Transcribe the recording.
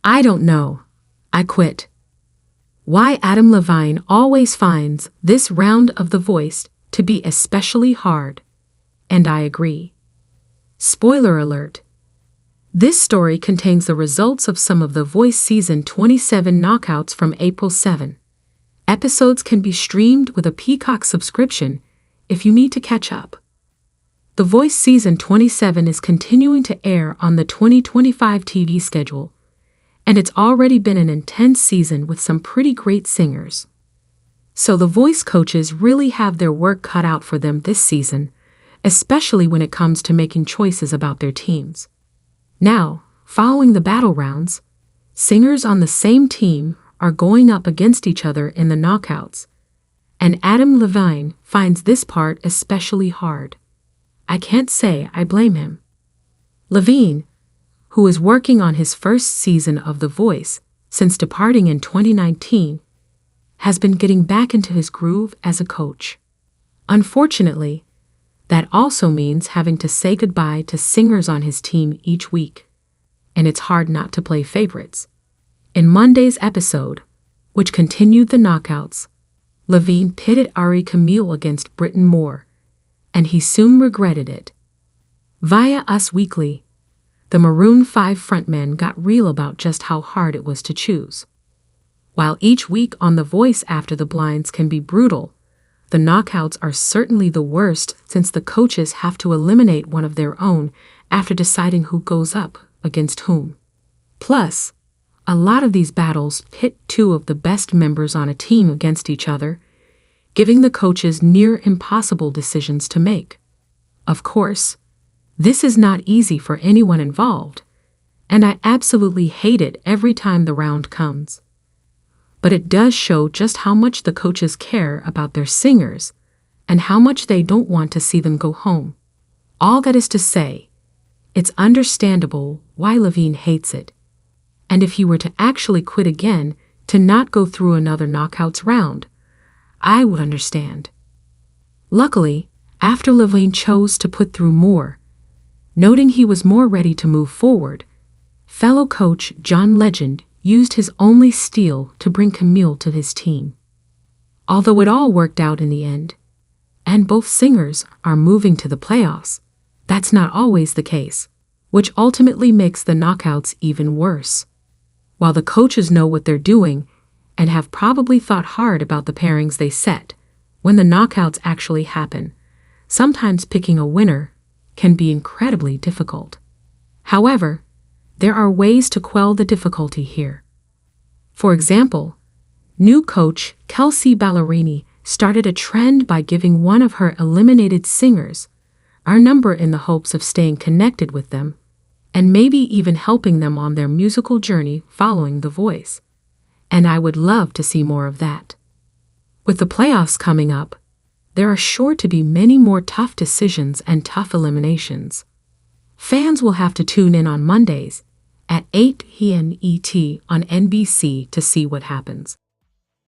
I don't know. I quit. Why Adam Levine always finds this round of The Voice to be especially hard. And I agree. Spoiler alert. This story contains the results of some of The Voice Season 27 knockouts from April 7. Episodes can be streamed with a Peacock subscription if you need to catch up. The Voice Season 27 is continuing to air on the 2025 TV schedule, and it's already been an intense season with some pretty great singers. So the voice coaches really have their work cut out for them this season, especially when it comes to making choices about their teams. Now, following the battle rounds, singers on the same team are going up against each other in the knockouts, and Adam Levine finds this part especially hard. I can't say I blame him. Levine, who is working on his first season of The Voice since departing in 2019, has been getting back into his groove as a coach. Unfortunately, that also means having to say goodbye to singers on his team each week, and it's hard not to play favorites. In Monday's episode, which continued the knockouts, Levine pitted Ari Camille against Britton Moore, and he soon regretted it. Via Us Weekly, the Maroon 5 frontman got real about just how hard it was to choose. While each week on The Voice after the blinds can be brutal, the knockouts are certainly the worst since the coaches have to eliminate one of their own after deciding who goes up against whom. Plus, a lot of these battles pit two of the best members on a team against each other, giving the coaches near impossible decisions to make. Of course, this is not easy for anyone involved, and I absolutely hate it every time the round comes. But it does show just how much the coaches care about their singers and how much they don't want to see them go home. All that is to say, it's understandable why Levine hates it. And if he were to actually quit again to not go through another knockouts round, I would understand. Luckily, after Levine chose to put through more, noting he was more ready to move forward, fellow coach John Legend used his only steal to bring Camille to his team. Although it all worked out in the end, and both singers are moving to the playoffs, that's not always the case, which ultimately makes the knockouts even worse. While the coaches know what they're doing and have probably thought hard about the pairings they set, when the knockouts actually happen, sometimes picking a winner can be incredibly difficult. However, there are ways to quell the difficulty here. For example, new coach Kelsey Ballerini started a trend by giving one of her eliminated singers our number in the hopes of staying connected with them, and maybe even helping them on their musical journey following The Voice. And I would love to see more of that. With the playoffs coming up, there are sure to be many more tough decisions and tough eliminations. Fans will have to tune in on Mondays at 8 p.m. ET on NBC to see what happens.